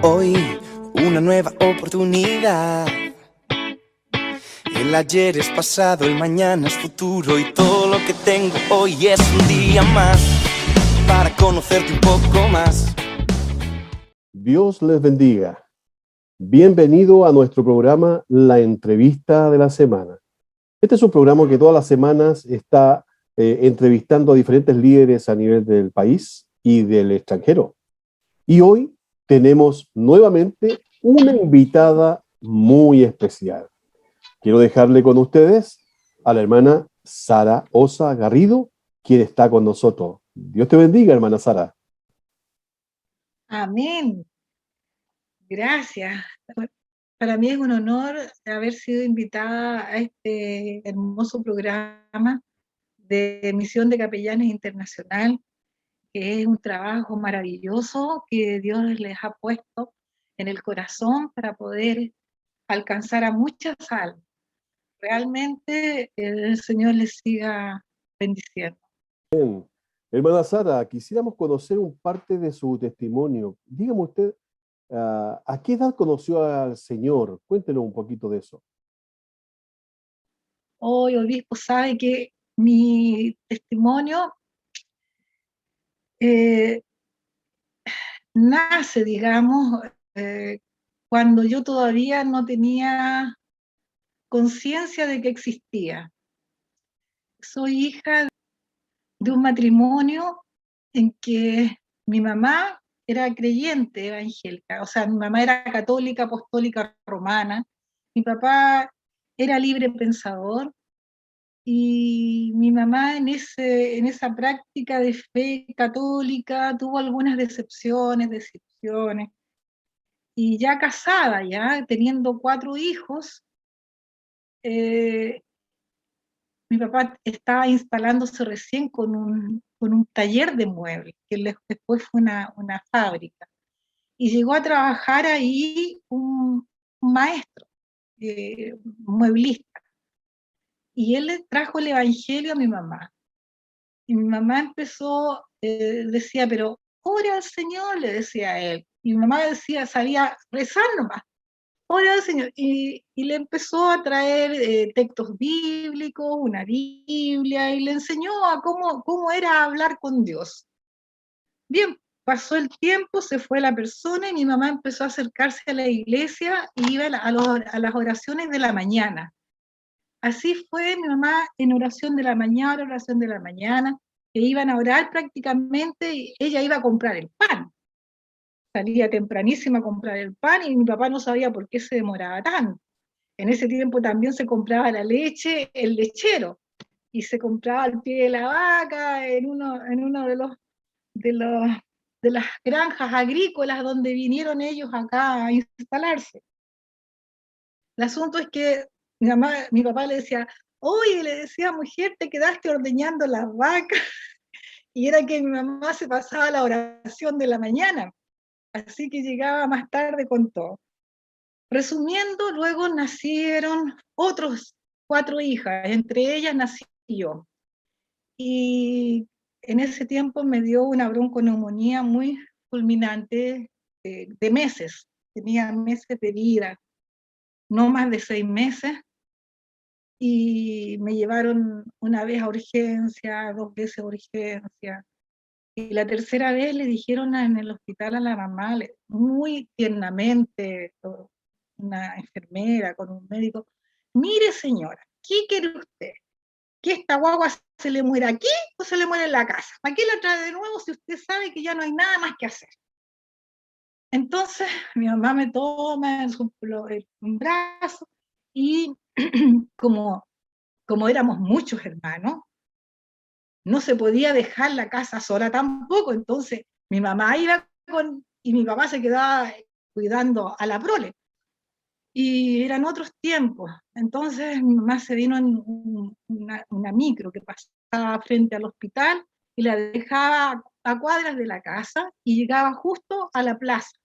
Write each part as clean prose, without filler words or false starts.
Hoy una nueva oportunidad. El ayer es pasado, el mañana es futuro y todo lo que tengo hoy es un día más para conocerte un poco más. Dios les bendiga. Bienvenido a nuestro programa La Entrevista de la Semana. Este es un programa que todas las semanas está entrevistando a diferentes líderes a nivel del país y del extranjero. Y hoy tenemos nuevamente una invitada muy especial. Quiero dejarle con ustedes a la hermana Sara Osa Garrido, quien está con nosotros. Dios te bendiga, hermana Sara. Amén. Gracias. Para mí es un honor haber sido invitada a este hermoso programa de Misión de Capellanes Internacional, que es un trabajo maravilloso que Dios les ha puesto en el corazón para poder alcanzar a muchas almas. Realmente el Señor les siga bendiciendo. Bien. Hermana Sara, quisiéramos conocer un parte de su testimonio. Dígame usted, ¿a qué edad conoció al Señor? Cuéntenos un poquito de eso. Hoy, obispo, sabe que mi testimonio eh, nace, digamos, cuando yo todavía no tenía conciencia de que existía. Soy hija de un matrimonio en que mi mamá era creyente evangélica, o sea, mi mamá era católica, apostólica romana, mi papá era libre pensador, y mi mamá en esa práctica de fe católica tuvo algunas decepciones, y ya casada, ya teniendo 4 hijos, eh, mi papá estaba instalándose recién con un taller de muebles, que después fue una fábrica, y llegó a trabajar ahí un maestro, mueblista, y él le trajo el evangelio a mi mamá. Y mi mamá empezó, decía, pero ora al Señor, le decía a él. Y mi mamá decía, sabía rezar nomás, ora al Señor. Y le empezó a traer textos bíblicos, una Biblia, y le enseñó a cómo era hablar con Dios. Bien, pasó el tiempo, se fue la persona, y mi mamá empezó a acercarse a la iglesia y iba a las oraciones de la mañana. Así fue mi mamá en oración de la mañana, que iban a orar prácticamente, y ella iba a comprar el pan. Salía tempranísima a comprar el pan y mi papá no sabía por qué se demoraba tanto. En ese tiempo también se compraba la leche, el lechero, y se compraba al pie de la vaca en uno de los de las granjas agrícolas donde vinieron ellos acá a instalarse. El asunto es que mi papá le decía, oye, le decía, mujer, te quedaste ordeñando las vacas, y era que mi mamá se pasaba la oración de la mañana, así que llegaba más tarde con todo. Resumiendo, luego nacieron otros 4 hijas, entre ellas nací yo, y en ese tiempo me dio una bronconeumonía muy fulminante, de meses, tenía meses de vida, no más de 6 meses, y me llevaron una vez a urgencia, 2 veces a urgencia, y la tercera vez le dijeron en el hospital a la mamá, muy tiernamente, una enfermera con un médico, mire señora, ¿qué quiere usted? ¿Que esta guagua se le muera aquí o se le muere en la casa? ¿Para qué la trae de nuevo si usted sabe que ya no hay nada más que hacer? Entonces mi mamá me toma en un brazo, y como éramos muchos hermanos, no se podía dejar la casa sola tampoco, entonces mi mamá iba y mi papá se quedaba cuidando a la prole. Y eran otros tiempos, entonces mi mamá se vino en una micro que pasaba frente al hospital y la dejaba a cuadras de la casa y llegaba justo a la plaza,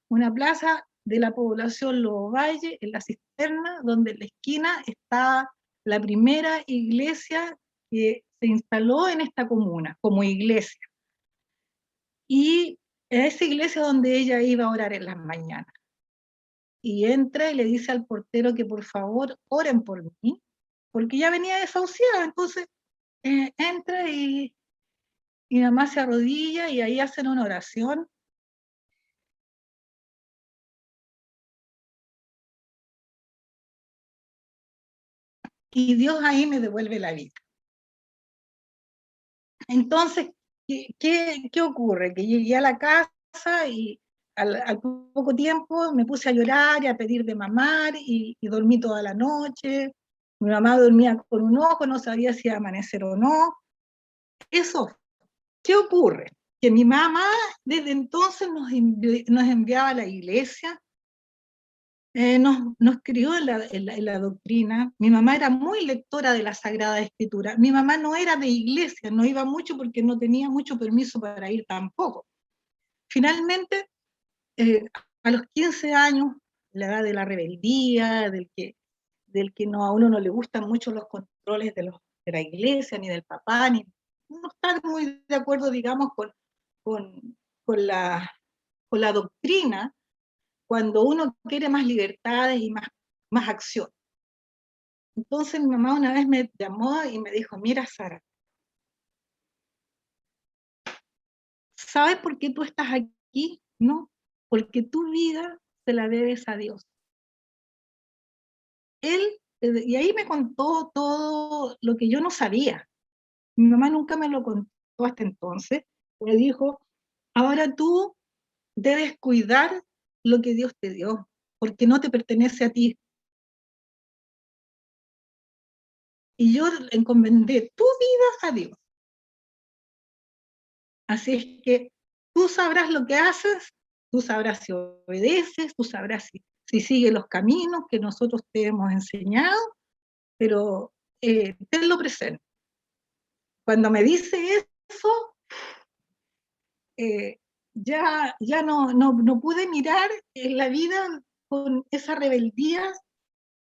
una plaza de la población Lobo Valle, en la cisterna, donde en la esquina estaba la primera iglesia que se instaló en esta comuna como iglesia. Y a esa iglesia donde ella iba a orar en las mañanas. Y entra y le dice al portero que por favor oren por mí, porque ya venía desahuciada. Entonces entra y mi mamá se arrodilla y ahí hacen una oración. Y Dios ahí me devuelve la vida. Entonces, ¿qué ocurre? Que llegué a la casa y al poco tiempo me puse a llorar y a pedir de mamar y dormí toda la noche. Mi mamá dormía con un ojo, no sabía si iba a amanecer o no. Eso, ¿qué ocurre? Que mi mamá desde entonces nos enviaba a la iglesia, nos crió en la doctrina. Mi mamá era muy lectora de la Sagrada Escritura. Mi mamá no era de iglesia, no iba mucho porque no tenía mucho permiso para ir tampoco. Finalmente, a los 15 años, la edad de la rebeldía, del que no, a uno no le gustan mucho los controles de la iglesia, ni del papá, ni no estar muy de acuerdo, digamos, con, con, la, con la doctrina, cuando uno quiere más libertades y más acción. Entonces mi mamá una vez me llamó y me dijo, mira Sara, ¿sabes por qué tú estás aquí? No, porque tu vida se la debes a Dios. Él, y ahí me contó todo lo que yo no sabía. Mi mamá nunca me lo contó hasta entonces. Me dijo, ahora tú debes cuidar lo que Dios te dio, porque no te pertenece a ti. Y yo encomendé tu vida a Dios. Así es que tú sabrás lo que haces, tú sabrás si obedeces, tú sabrás si sigues los caminos que nosotros te hemos enseñado, pero tenlo presente. Cuando me dice eso, ya no pude mirar la vida con esa rebeldía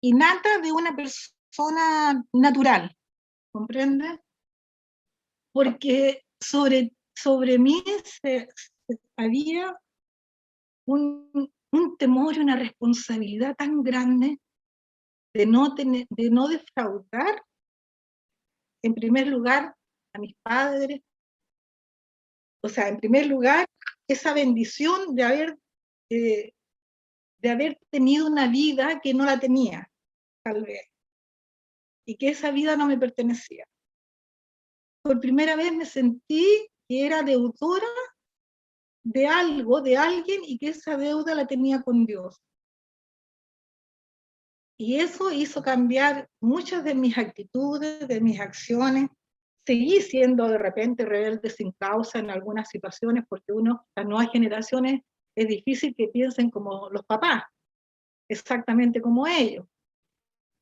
innata de una persona natural, ¿comprende? Porque sobre mí había un temor y una responsabilidad tan grande de no defraudar, en primer lugar, a mis padres, o sea, en primer lugar, esa bendición eh, de haber tenido una vida que no la tenía, tal vez, y que esa vida no me pertenecía. Por primera vez me sentí que era deudora de algo, de alguien, y que esa deuda la tenía con Dios. Y eso hizo cambiar muchas de mis actitudes, de mis acciones. Seguí siendo de repente rebelde sin causa en algunas situaciones, porque las nuevas generaciones, es difícil que piensen como los papás, exactamente como ellos,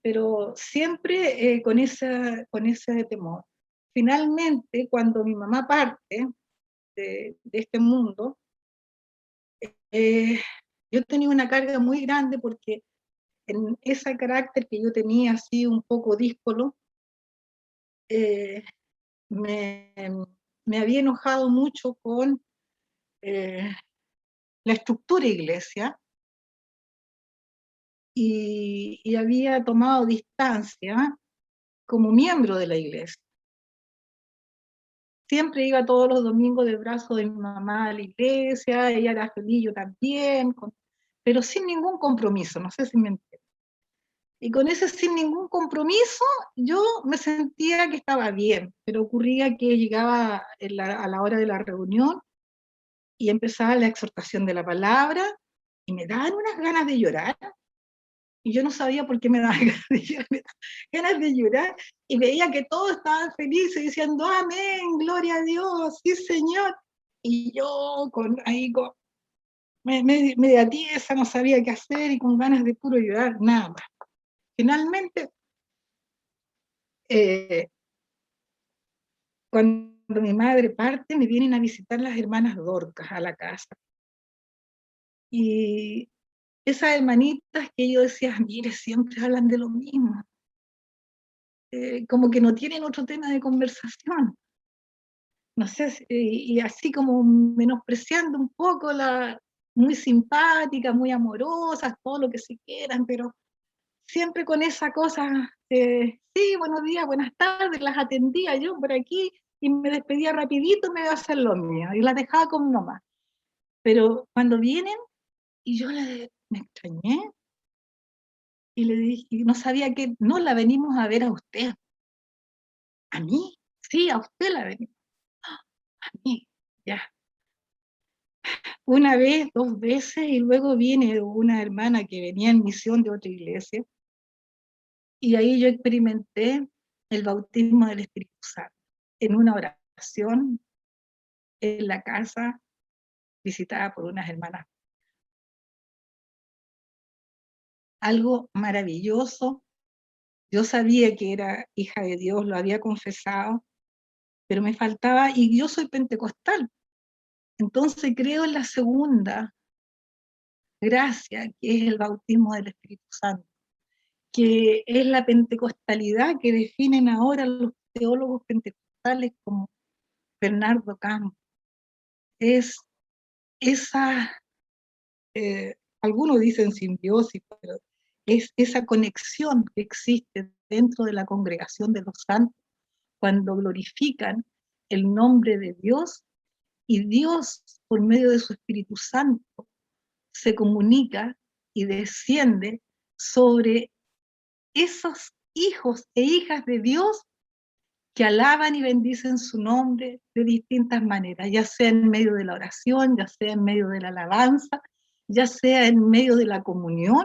pero siempre con ese temor. Finalmente, cuando mi mamá parte de este mundo, yo tenía una carga muy grande porque en ese carácter que yo tenía así un poco díscolo, eh, me, me había enojado mucho con la estructura iglesia y había tomado distancia como miembro de la iglesia. Siempre iba todos los domingos del brazo de mi mamá a la iglesia, ella era feliz, yo también, pero sin ningún compromiso, no sé si me entiendes. Y con ese sin ningún compromiso, yo me sentía que estaba bien, pero ocurría que llegaba a la hora de la reunión y empezaba la exhortación de la palabra y me daban unas ganas de llorar. Y yo no sabía por qué me daban ganas de llorar y veía que todos estaban felices diciendo amén, gloria a Dios, sí Señor. Y yo media tiesa, no sabía qué hacer y con ganas de puro llorar, nada más. Finalmente, cuando mi madre parte, me vienen a visitar las hermanas Dorcas a la casa. Y esas hermanitas que yo decía, mire, siempre hablan de lo mismo. Como que no tienen otro tema de conversación. no sé, y así como menospreciando un poco muy simpática, muy amorosas, todo lo que se quieran, pero siempre con esa cosa, sí, buenos días, buenas tardes, las atendía yo por aquí y me despedía rapidito, me iba a hacer lo mío, y las dejaba con mi mamá. Pero cuando vienen, y yo me extrañé, y le dije, no sabía que, no, la venimos a ver a usted. ¿A mí? Sí, a usted la venimos. A mí, ya. Una vez, dos veces, y luego viene una hermana que venía en misión de otra iglesia, y ahí yo experimenté el bautismo del Espíritu Santo, en una oración en la casa visitada por unas hermanas. Algo maravilloso. Yo sabía que era hija de Dios, lo había confesado, pero me faltaba, y yo soy pentecostal, entonces creo en la segunda gracia, que es el bautismo del Espíritu Santo, que es la pentecostalidad que definen ahora los teólogos pentecostales como Bernardo Campos. Es esa, algunos dicen simbiosis, pero es esa conexión que existe dentro de la congregación de los santos cuando glorifican el nombre de Dios, y Dios, por medio de su Espíritu Santo, se comunica y desciende sobre esos hijos e hijas de Dios que alaban y bendicen su nombre de distintas maneras, ya sea en medio de la oración, ya sea en medio de la alabanza, ya sea en medio de la comunión,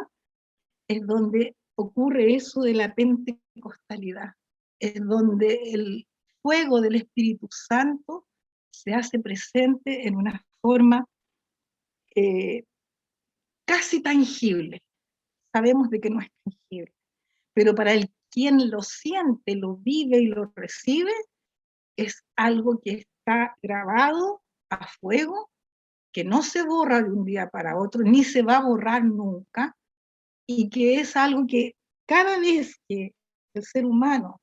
es donde ocurre eso de la pentecostalidad, es donde el fuego del Espíritu Santo se hace presente en una forma eh, casi tangible. Sabemos de que no es tangible, pero para el quien lo siente, lo vive y lo recibe, es algo que está grabado a fuego, que no se borra de un día para otro, ni se va a borrar nunca, y que es algo que cada vez que el ser humano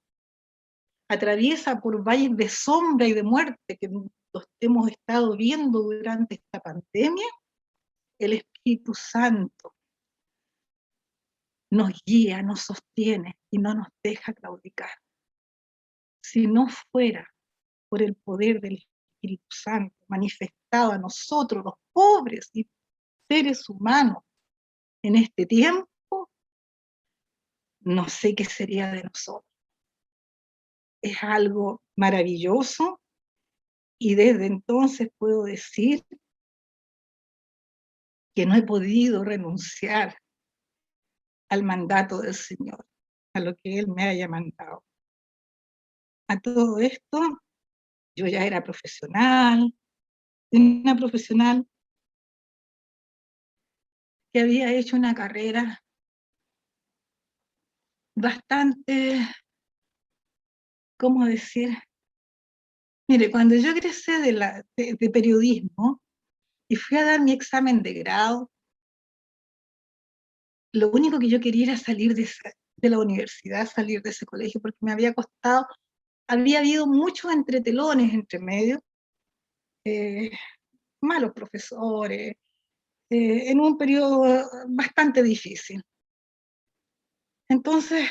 atraviesa por valles de sombra y de muerte que los hemos estado viendo durante esta pandemia, el Espíritu Santo nos guía, nos sostiene y no nos deja claudicar. Si no fuera por el poder del Espíritu Santo manifestado a nosotros, los pobres y seres humanos, en este tiempo, no sé qué sería de nosotros. Es algo maravilloso, y desde entonces puedo decir que no he podido renunciar al mandato del Señor, a lo que Él me haya mandado. A todo esto, yo ya era profesional, una profesional que había hecho una carrera bastante, ¿cómo decir? Mire, cuando yo egresé de periodismo y fui a dar mi examen de grado, lo único que yo quería era salir de la universidad, salir de ese colegio, porque me había costado, había habido muchos entretelones entre medio, eh, malos profesores, en un periodo bastante difícil. Entonces,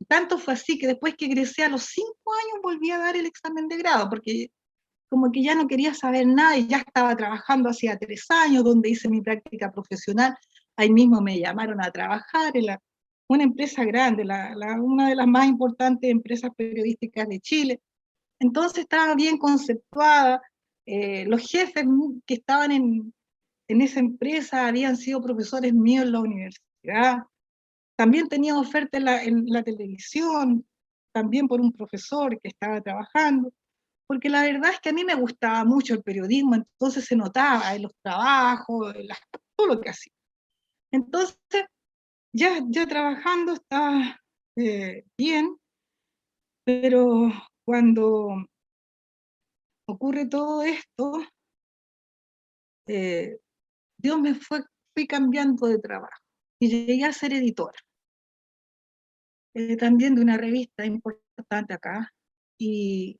tanto fue así que después que egresé a los 5 años volví a dar el examen de grado, porque como que ya no quería saber nada y ya estaba trabajando hacía 3 años, donde hice mi práctica profesional. Ahí mismo me llamaron a trabajar en una empresa grande, una de las más importantes empresas periodísticas de Chile. Entonces estaba bien conceptuada, los jefes que estaban en esa empresa habían sido profesores míos en la universidad. También tenía oferta en la televisión, también por un profesor que estaba trabajando, porque la verdad es que a mí me gustaba mucho el periodismo, entonces se notaba en los trabajos, todo lo que hacía. Entonces, ya trabajando estaba bien, pero cuando ocurre todo esto, eh, Dios fui cambiando de trabajo y llegué a ser editora, también de una revista importante acá, y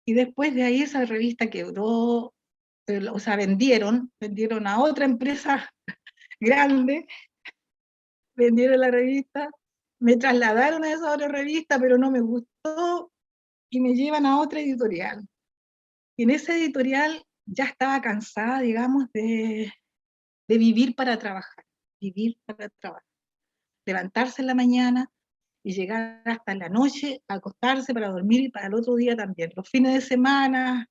Y después de ahí esa revista quebró, o sea, vendieron a otra empresa grande, vendieron la revista, me trasladaron a esa otra revista, pero no me gustó, y me llevan a otra editorial. Y en esa editorial ya estaba cansada, digamos, de vivir para trabajar, levantarse en la mañana y llegar hasta la noche, acostarse para dormir y para el otro día también. Los fines de semana,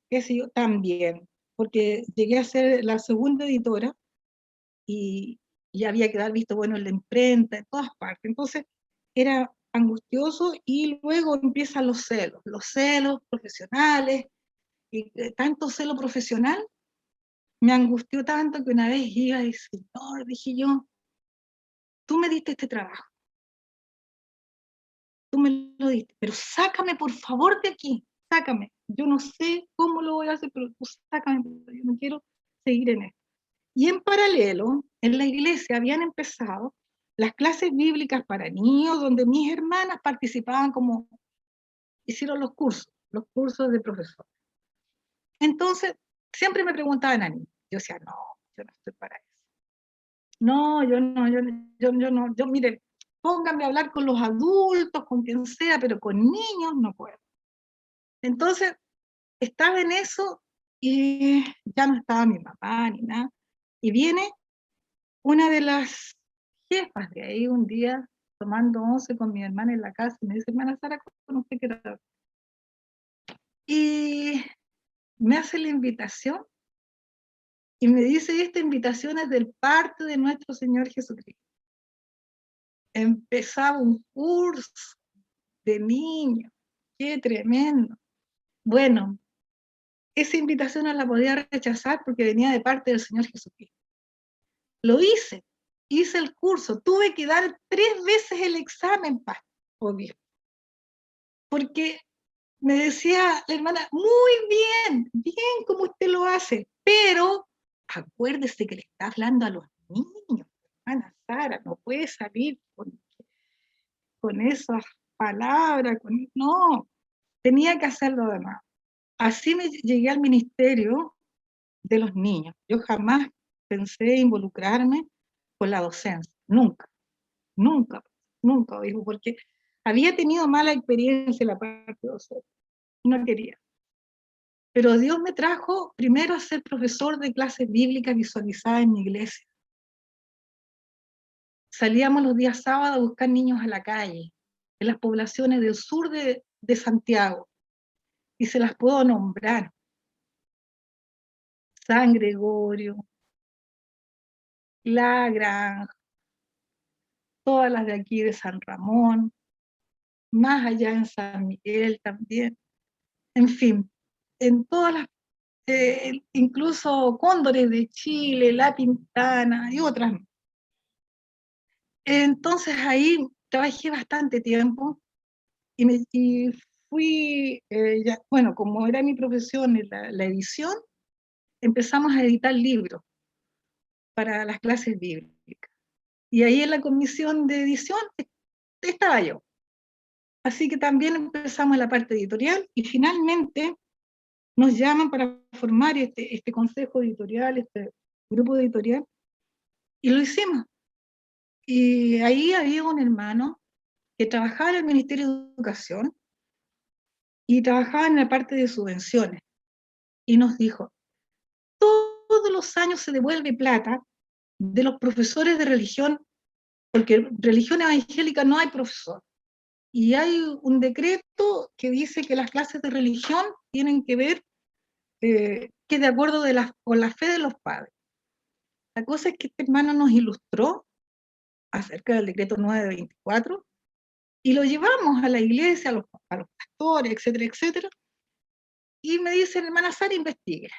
qué sé yo, también, porque llegué a ser la segunda editora y había que dar visto bueno en la imprenta, en todas partes. Entonces era angustioso y luego empiezan los celos profesionales, y tanto celo profesional me angustió tanto que una vez iba y Señor, dije yo, tú me diste este trabajo, tú me lo diste, pero sácame por favor de aquí, sácame. Yo no sé cómo lo voy a hacer, pero tú sácame, yo no quiero seguir en esto. Y en paralelo, en la iglesia habían empezado las clases bíblicas para niños, donde mis hermanas participaban como, hicieron los cursos de profesor. Entonces, siempre me preguntaban a mí, yo decía, no, yo no estoy para eso. No, yo no, mire, pónganme a hablar con los adultos, con quien sea, pero con niños no puedo. Entonces, estaba en eso y ya no estaba mi papá ni nada. Y viene una de las jefas de ahí un día, tomando once con mi hermana en la casa, y me dice, hermana Sara, ¿con usted qué tal? Y me hace la invitación, y me dice, esta invitación es del parte de nuestro Señor Jesucristo. Empezaba un curso de niños, qué tremendo. Bueno, esa invitación no la podía rechazar porque venía de parte del Señor Jesucristo. Lo hice el curso, tuve que dar 3 veces el examen, obvio, porque me decía la hermana, muy bien como usted lo hace, pero acuérdese que le está hablando a los niños, hermana Sara, no puede salir con esas palabras, no, tenía que hacerlo de nuevo. Así me llegué al ministerio de los niños. Yo jamás pensé involucrarme con la docencia, nunca, dijo, porque había tenido mala experiencia en la parte docente, no quería. Pero Dios me trajo primero a ser profesor de clases bíblicas visualizadas en mi iglesia. Salíamos los días sábados a buscar niños a la calle, en las poblaciones del sur de Santiago, y se las puedo nombrar. San Gregorio, La Granja, todas las de aquí de San Ramón, más allá en San Miguel también, en fin, en todas las, incluso Cóndores de Chile, La Pintana y otras. Entonces ahí trabajé bastante tiempo y fui, bueno, como era mi profesión la edición, empezamos a editar libros para las clases bíblicas. Y ahí en la comisión de edición estaba yo. Así que también empezamos la parte editorial y finalmente nos llaman para formar este consejo editorial, este grupo editorial, y lo hicimos. Y ahí había un hermano que trabajaba en el Ministerio de Educación y trabajaba en la parte de subvenciones. Y nos dijo, todos los años se devuelve plata de los profesores de religión, porque religión evangélica no hay profesor. Y hay un decreto que dice que las clases de religión tienen que ver que de acuerdo con la fe de los padres. La cosa es que este hermano nos ilustró acerca del decreto 924 y lo llevamos a la iglesia, a los pastores, etcétera, etcétera. Y me dice, hermana Sara, investigue.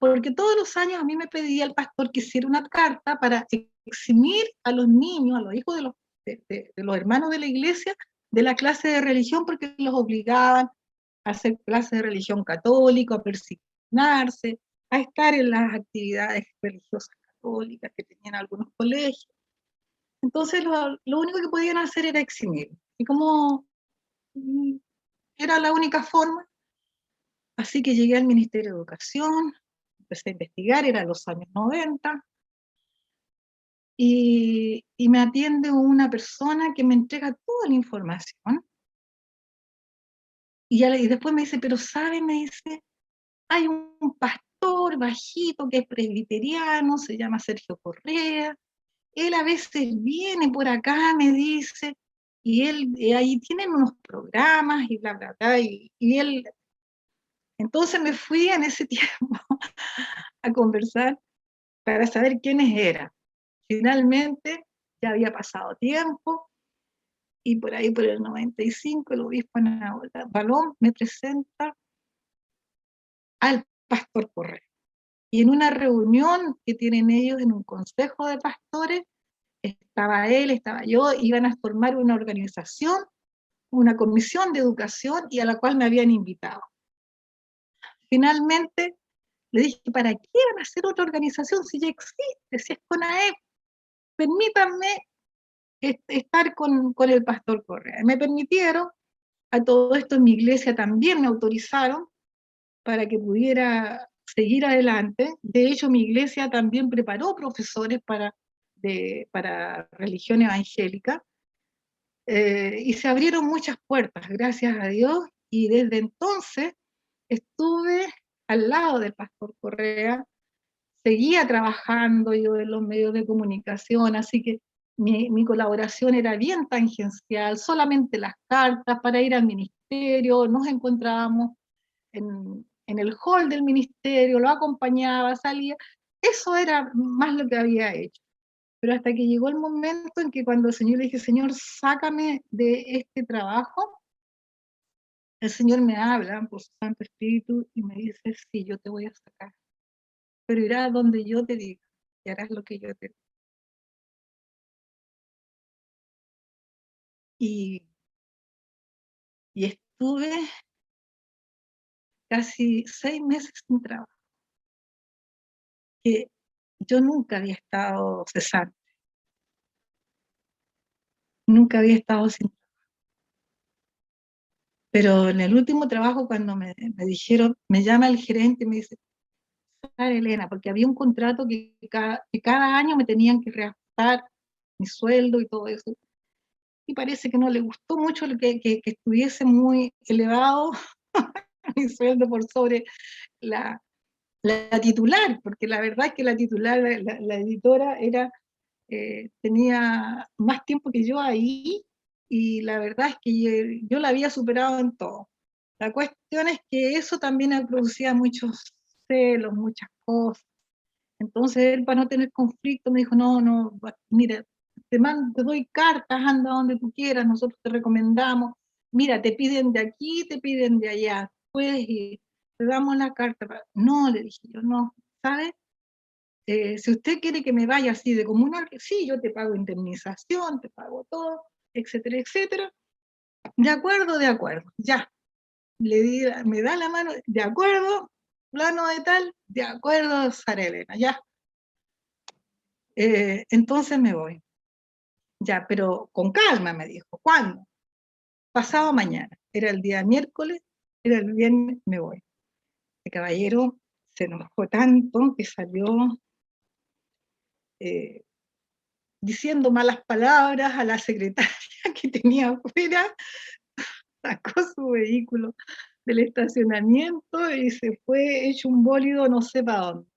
Porque todos los años a mí me pedía el pastor que hiciera una carta para eximir a los niños, a los hijos de los hermanos de la iglesia, de la clase de religión, porque los obligaban a hacer clases de religión católica, a persignarse, a estar en las actividades religiosas católicas que tenían algunos colegios. Entonces lo único que podían hacer era eximir. Y como era la única forma, Así que llegué al Ministerio de Educación, empecé a investigar, eran los años 90, y me atiende una persona que me entrega toda la información, y después me dice, pero ¿sabe? Me dice, hay un pastor bajito que es presbiteriano, se llama Sergio Correa, él a veces viene por acá, me dice, y él, ahí tienen unos programas, y bla, bla, bla, y él, entonces me fui en ese tiempo a conversar para saber quiénes eran. Finalmente, ya había pasado tiempo, y por ahí por el 95 el obispo Balón me presenta al pastor Correa. Y en una reunión que tienen ellos en un consejo de pastores, estaba él, estaba yo, iban a formar una organización, una comisión de educación, y a la cual me habían invitado. Finalmente le dije, ¿para qué van a hacer otra organización si ya existe, si es CONAEP? Permítanme estar con el pastor Correa. Me permitieron, a todo esto en mi iglesia también me autorizaron para que pudiera seguir adelante. De hecho, mi iglesia también preparó profesores para religión evangélica, y se abrieron muchas puertas, gracias a Dios, y desde entonces estuve al lado del pastor Correa, seguía trabajando yo en los medios de comunicación, así que mi colaboración era bien tangencial, solamente las cartas para ir al ministerio, nos encontrábamos en el hall del ministerio, lo acompañaba, salía, eso era más lo que había hecho. Pero hasta que llegó el momento en que cuando el Señor le dije, Señor, sácame de este trabajo, el Señor me habla por su Santo Espíritu y me dice, sí, yo te voy a sacar, pero irás donde yo te diga y harás lo que yo te diga. Y, y estuve casi 6 meses sin trabajo, que yo nunca había estado cesante, nunca había estado sin trabajo. Pero en el último trabajo, cuando me dijeron, me llama el gerente y me dice, Sara Elena, porque había un contrato que cada año me tenían que reajustar mi sueldo y todo eso. Y parece que no le gustó mucho que estuviese muy elevado mi sueldo por sobre la, la titular, porque la verdad es que la titular, la editora, tenía más tiempo que yo ahí, y la verdad es que yo la había superado en todo. La cuestión es que eso también producía muchos celos, muchas cosas. Entonces él, para no tener conflicto, me dijo, no, no, mira, te doy cartas, anda donde tú quieras, nosotros te recomendamos, mira, te piden de aquí, te piden de allá, puedes ir, te damos la carta. No, le dije yo, no, ¿sabes? Si usted quiere que me vaya así de comunal, sí, yo te pago indemnización, te pago todo, etcétera, etcétera. De acuerdo, ya. Me da la mano, de acuerdo, plano de tal, de acuerdo, Sara Elena, ya. Entonces me voy. Ya, pero con calma, me dijo. ¿Cuándo? Pasado mañana. Era el día miércoles, era el viernes, me voy. El caballero se enojó tanto que salió eh, diciendo malas palabras a la secretaria que tenía afuera, sacó su vehículo del estacionamiento y se fue hecho un bólido no sé para dónde.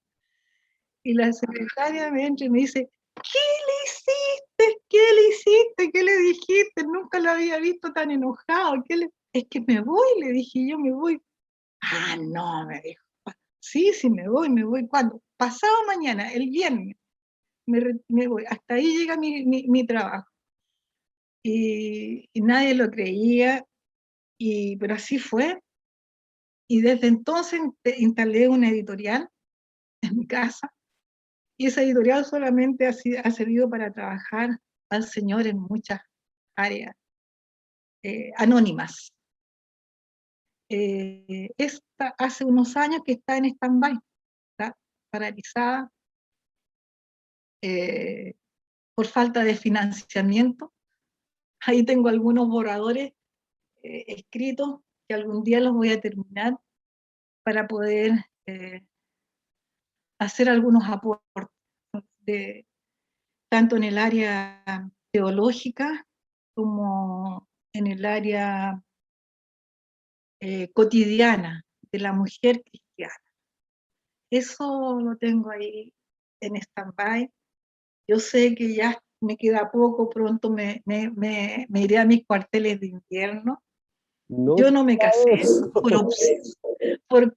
Y la secretaria me entra y me dice, ¿qué le hiciste? ¿Qué le hiciste? ¿Qué le dijiste? Nunca lo había visto tan enojado. Es que me voy, le dije yo, me voy. Ah, no, me dijo. Sí, sí, me voy, me voy. ¿Cuándo? Pasado mañana, el viernes, me voy. Hasta ahí llega mi trabajo. Y nadie lo creía, pero así fue. Y desde entonces instalé una editorial en mi casa, y esa editorial solamente ha servido para trabajar al Señor en muchas áreas anónimas. Esta hace unos años que está en stand-by, está paralizada por falta de financiamiento. Ahí tengo algunos borradores escritos que algún día los voy a terminar, para poder hacer algunos aportes, tanto en el área teológica como en el área cotidiana de la mujer cristiana. Eso lo tengo ahí en stand-by. Yo sé que ya me queda poco, pronto me iré a mis cuarteles de invierno. No Yo no me casé eso.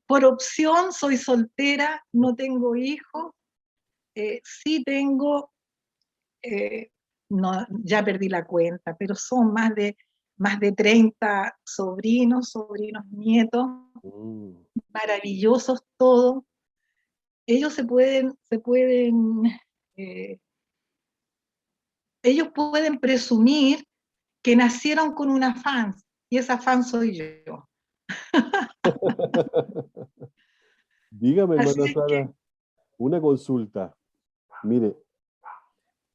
por opción, soy soltera, no tengo hijos, sí tengo, no, ya perdí la cuenta, pero son más de 30 sobrinos, nietos, Mm. maravillosos todos. Ellos eh, ellos pueden presumir que nacieron con una fan, y esa fan soy yo. Dígame, Así hermana es que Sara, una consulta. Mire,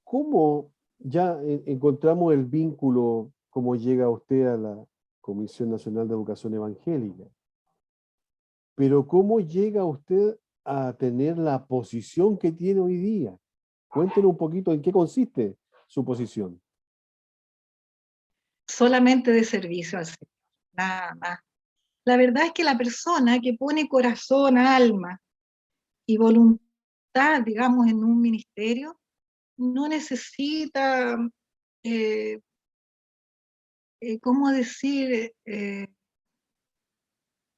¿cómo ya encontramos el vínculo, cómo llega usted a la Comisión Nacional de Educación Evangélica? Pero ¿cómo llega usted a tener la posición que tiene hoy día? Cuéntenos un poquito en qué consiste su posición. solamente de servicio al Señor, nada más. La verdad es que la persona que pone corazón, alma y voluntad, digamos, en un ministerio, no necesita, eh, ¿cómo decir?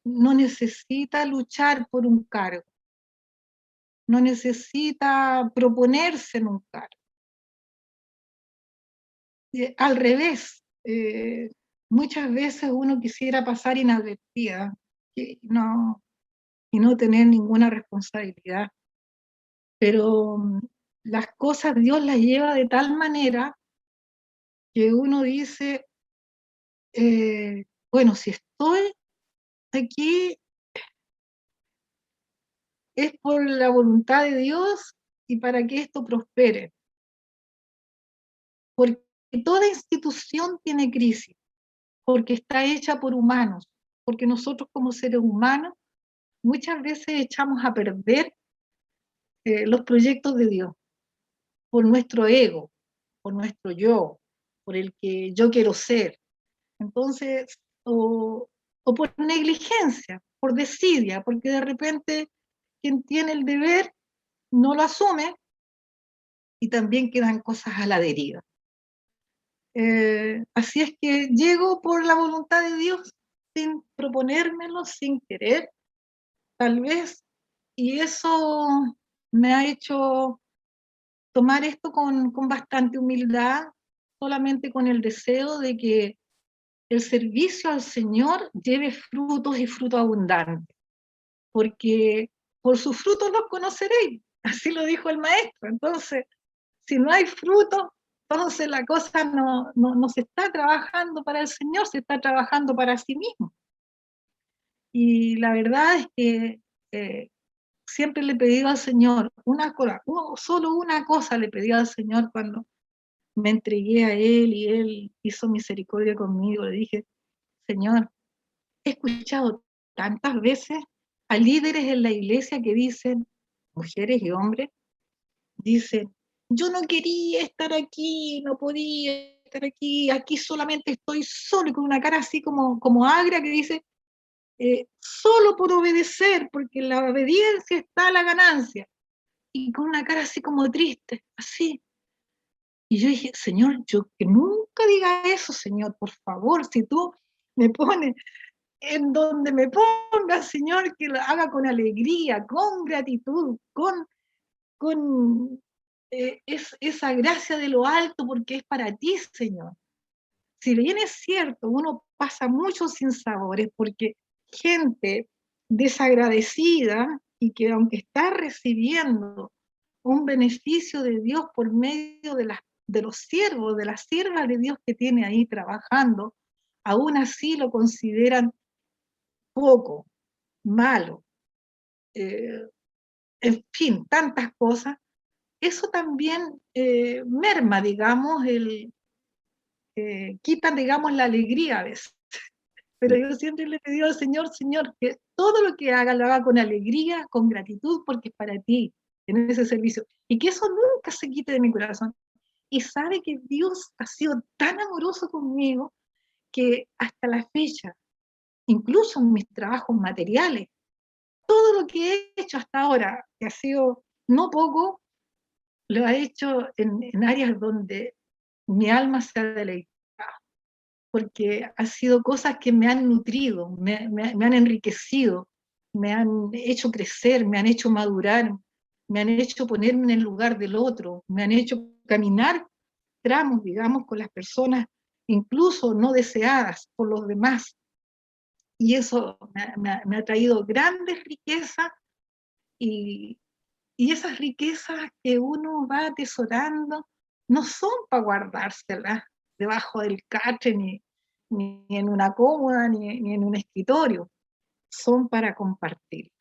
No necesita luchar por un cargo, no necesita proponerse en un cargo. Al revés, muchas veces uno quisiera pasar inadvertida y no tener ninguna responsabilidad, pero las cosas Dios las lleva de tal manera que uno dice, bueno, si estoy aquí es por la voluntad de Dios y para que esto prospere, porque toda institución tiene crisis, porque está hecha por humanos, porque nosotros como seres humanos muchas veces echamos a perder los proyectos de Dios por nuestro ego, por nuestro yo, por el que yo quiero ser. Entonces, o por negligencia, por desidia, porque de repente quien tiene el deber no lo asume y también quedan cosas a la deriva. Así es que llego por la voluntad de Dios sin proponérmelo, sin querer, tal vez, y eso me ha hecho tomar esto con bastante humildad, solamente con el deseo de que el servicio al Señor lleve frutos y frutos abundantes, porque por sus frutos los conoceréis, así lo dijo el maestro. Entonces, si no hay fruto, entonces la cosa no se está trabajando para el Señor, se está trabajando para sí mismo. Y la verdad es que siempre le he pedido al Señor solo una cosa le pedí al Señor cuando me entregué a Él y Él hizo misericordia conmigo. Le dije, Señor, he escuchado tantas veces a líderes en la iglesia que dicen, mujeres y hombres, dicen, yo no quería estar aquí, no podía estar aquí, aquí solamente estoy solo, y con una cara así como agra que dice, solo por obedecer, porque en la obediencia está la ganancia, y con una cara así como triste, así. Y yo dije, Señor, yo que nunca diga eso, Señor, por favor, si tú me pones en donde me pongas, Señor, que lo haga con alegría, con gratitud, con esa gracia de lo alto, porque es para ti, Señor. Si bien es cierto, uno pasa muchos sinsabores, porque gente desagradecida y que aunque está recibiendo un beneficio de Dios por medio de los siervos, de las siervas de Dios que tiene ahí trabajando, aún así lo consideran poco, malo, eh, en fin, tantas cosas. Eso también merma, digamos, quita, digamos, la alegría a veces. Pero Sí. yo siempre le pedí al Señor, Señor, que todo lo que haga lo haga con alegría, con gratitud, porque es para ti, en ese servicio. Y que eso nunca se quite de mi corazón. Y sabe que Dios ha sido tan amoroso conmigo que hasta la fecha, incluso en mis trabajos materiales, todo lo que he hecho hasta ahora, que ha sido no poco, lo ha hecho en áreas donde mi alma se ha deleitado, porque ha sido cosas que me han nutrido, me han enriquecido, me han hecho crecer, me han hecho madurar, me han hecho ponerme en el lugar del otro, me han hecho caminar tramos, digamos, con las personas incluso no deseadas por los demás. Y eso me ha traído grandes riquezas y, y esas riquezas que uno va atesorando no son para guardárselas debajo del catre, ni en una cómoda, ni en un escritorio, son para compartir.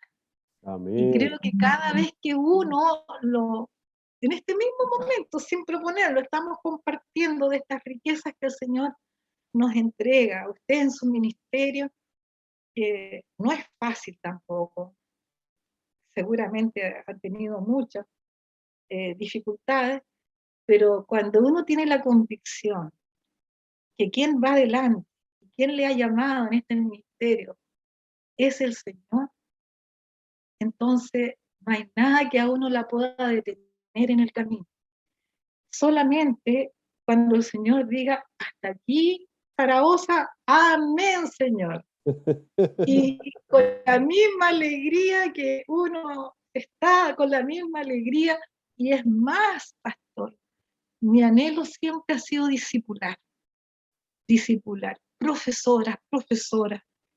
Y Amén. creo que cada vez que uno en este mismo momento, sin proponerlo, estamos compartiendo de estas riquezas que el Señor nos entrega, usted en su ministerio, que no es fácil tampoco, seguramente ha tenido muchas dificultades, pero cuando uno tiene la convicción que quien va adelante, quien le ha llamado en este ministerio es el Señor, entonces no hay nada que a uno la pueda detener en el camino. Solamente cuando el Señor diga, hasta aquí, Zaragoza, amén, Señor. Y con la misma alegría que uno está, con la misma alegría, y es más, pastor, mi anhelo siempre ha sido discipular, profesoras,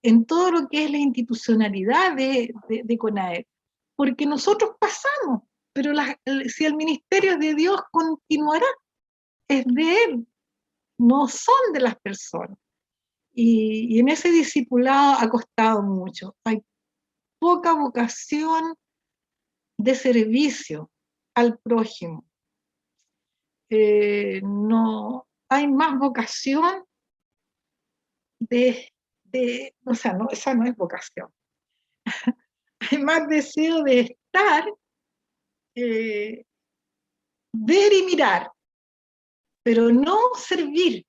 en todo lo que es la institucionalidad de CONAEP, porque nosotros pasamos, pero si el ministerio de Dios continuará, es de Él, no son de las personas. Y en ese discipulado ha costado mucho. Hay poca vocación de servicio al prójimo. No hay más vocación o sea, no, esa no es vocación. Hay más deseo de estar, ver y mirar, pero no servir.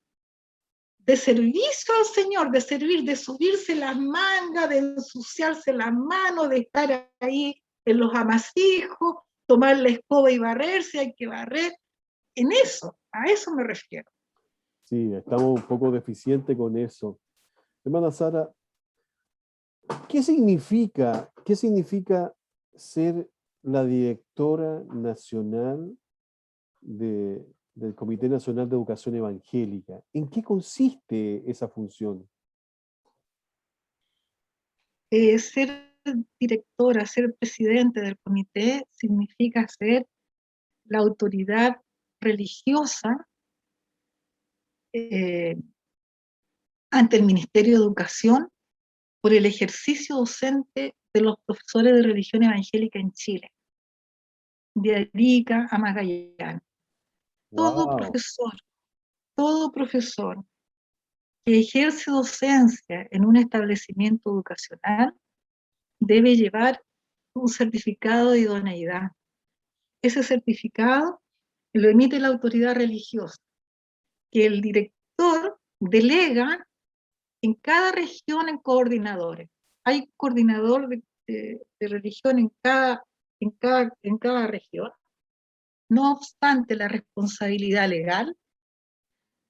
De servicio al Señor, de servir, de subirse las mangas, de ensuciarse las manos, de estar ahí en los amasijos, tomar la escoba y barrer si hay que barrer. En eso, a eso me refiero. Sí, estamos un poco deficientes con eso. Hermana Sara, qué significa ser la directora nacional del Comité Nacional de Educación Evangélica? ¿En qué consiste esa función? Ser directora, ser presidente del comité significa ser la autoridad religiosa ante el Ministerio de Educación por el ejercicio docente de los profesores de religión evangélica en Chile, de Arica a Magallanes. Wow. Todo profesor que ejerce docencia en un establecimiento educacional debe llevar un certificado de idoneidad. Ese certificado lo emite la autoridad religiosa, que el director delega en cada región en coordinadores. Hay coordinador de religión en cada región. No obstante, la responsabilidad legal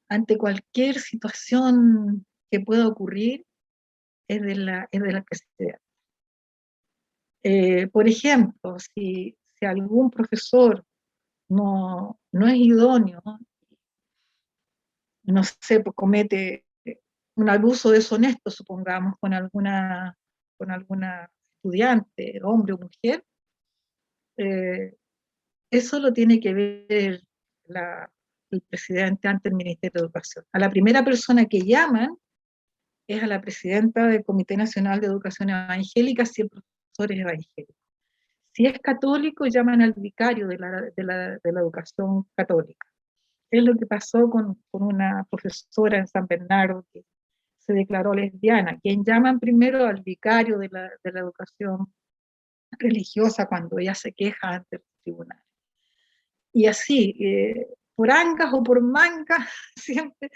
ante cualquier situación que pueda ocurrir es de la presidencia. Por ejemplo, si algún profesor no es idóneo, no sé, pues comete un abuso deshonesto, supongamos, con alguna estudiante, hombre o mujer, eso lo tiene que ver el presidente ante el Ministerio de Educación. A la primera persona que llaman es a la presidenta del Comité Nacional de Educación Evangélica, si el profesor es evangélico. Si es católico, llaman al vicario de la educación católica. Es lo que pasó con una profesora en San Bernardo que se declaró lesbiana, quien llaman primero al vicario de la educación religiosa cuando ella se queja ante el tribunal. Y así, por angas o por mangas, siempre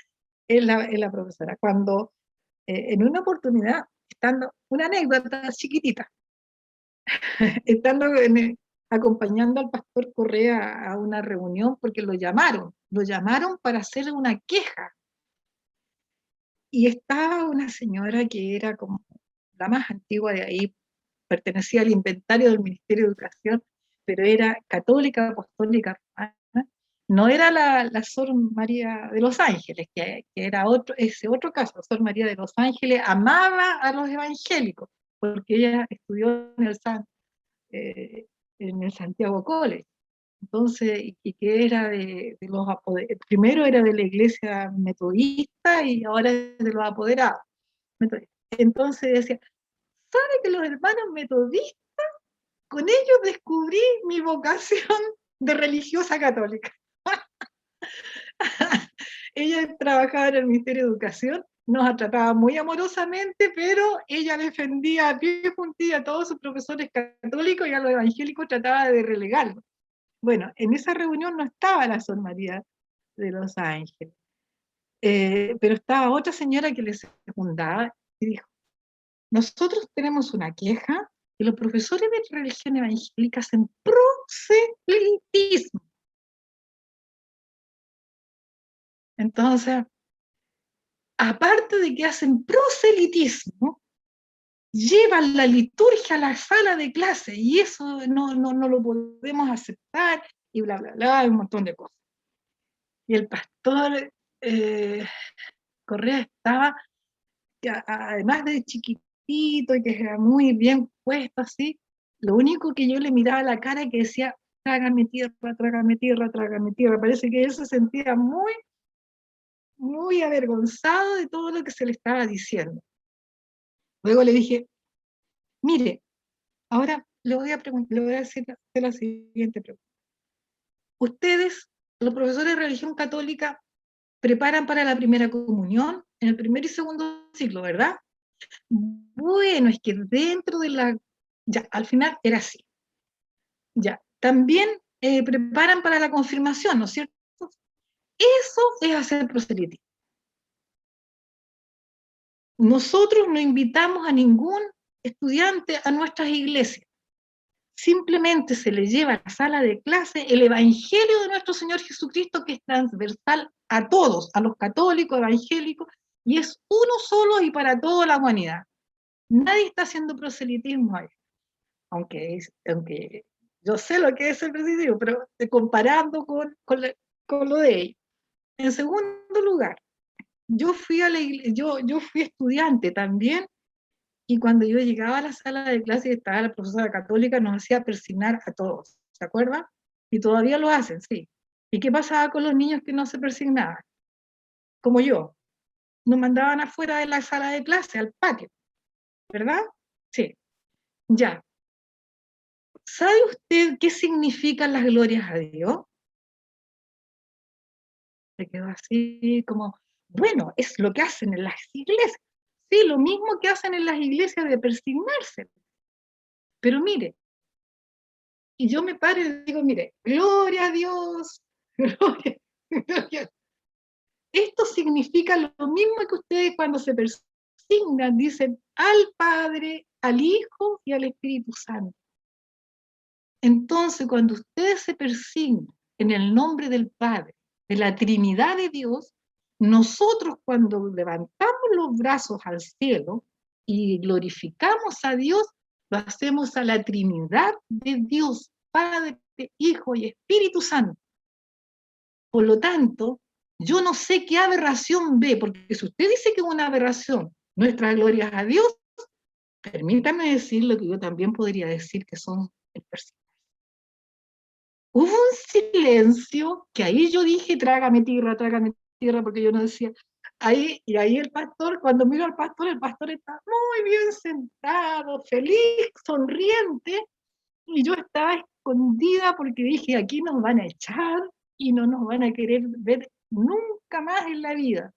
es la profesora. Cuando en una oportunidad, estando, una anécdota chiquitita, estando acompañando al pastor Correa a una reunión porque lo llamaron para hacerle una queja. Y estaba una señora que era como la más antigua de ahí, pertenecía al inventario del Ministerio de Educación, pero era católica, apostólica romana. No era la Sor María de los Ángeles, que era ese otro caso. Sor María de los Ángeles amaba a los evangélicos, porque ella estudió en el Santiago College. Entonces, y que era de los apoderados. Primero era de la iglesia metodista y ahora es de los apoderados. Entonces decía, ¿sabe que los hermanos metodistas, con ellos descubrí mi vocación de religiosa católica? Ella trabajaba en el Ministerio de Educación, nos trataba muy amorosamente, pero ella defendía a pie juntilla a todos sus profesores católicos y a los evangélicos trataba de relegarlos. Bueno, en esa reunión no estaba la Sor María de los Ángeles, pero estaba otra señora que le secundaba y dijo, nosotros tenemos una queja que los profesores de religión evangélica hacen proselitismo. Entonces, aparte de que hacen proselitismo, llevan la liturgia a la sala de clase y eso no lo podemos aceptar y bla, bla, bla, un montón de cosas. Y el pastor Correa estaba, además de chiquitito y que era muy bien puesto así, lo único que yo le miraba a la cara y que decía, trágame tierra, trágame tierra, trágame tierra. Parece que él se sentía muy, muy avergonzado de todo lo que se le estaba diciendo. Luego le dije, mire, ahora le voy a hacer la siguiente pregunta. Ustedes, los profesores de religión católica, preparan para la primera comunión en el primer y segundo ciclo, ¿verdad? Bueno, es que dentro de la... Ya, al final era así. Ya, también preparan para la confirmación, ¿no es cierto? Eso es hacer proselitismo. Nosotros no invitamos a ningún estudiante a nuestras iglesias. Simplemente se le lleva a la sala de clase el evangelio de nuestro Señor Jesucristo, que es transversal a todos, a los católicos, evangélicos, y es uno solo y para toda la humanidad. Nadie está haciendo proselitismo ahí, aunque yo sé lo que es el proselitismo, pero comparando con lo de ellos. En segundo lugar, yo fui estudiante también, y cuando yo llegaba a la sala de clase y estaba la profesora católica, nos hacía persignar a todos, ¿se acuerdan? Y todavía lo hacen, sí. ¿Y qué pasaba con los niños que no se persignaban? Como yo. Nos mandaban afuera de la sala de clase, al patio, ¿verdad? Sí. Ya. ¿Sabe usted qué significan las glorias a Dios? Se quedó así como, bueno, es lo que hacen en las iglesias. Sí, lo mismo que hacen en las iglesias de persignarse. Pero mire, y yo me paro y digo, mire, gloria a Dios, gloria, gloria. Esto significa lo mismo que ustedes cuando se persignan, dicen al Padre, al Hijo y al Espíritu Santo. Entonces, cuando ustedes se persignan en el nombre del Padre, de la Trinidad de Dios, nosotros cuando levantamos los brazos al cielo y glorificamos a Dios, lo hacemos a la Trinidad de Dios, Padre, Hijo y Espíritu Santo. Por lo tanto, yo no sé qué aberración ve, porque si usted dice que es una aberración, nuestras glorias a Dios, permítame decir lo que yo también podría decir que son el persigno. Hubo un silencio que ahí yo dije, trágame tierra, porque yo no decía, y ahí el pastor, cuando miro al pastor, el pastor está muy bien sentado, feliz, sonriente, y yo estaba escondida porque dije, aquí nos van a echar y no nos van a querer ver nunca más en la vida.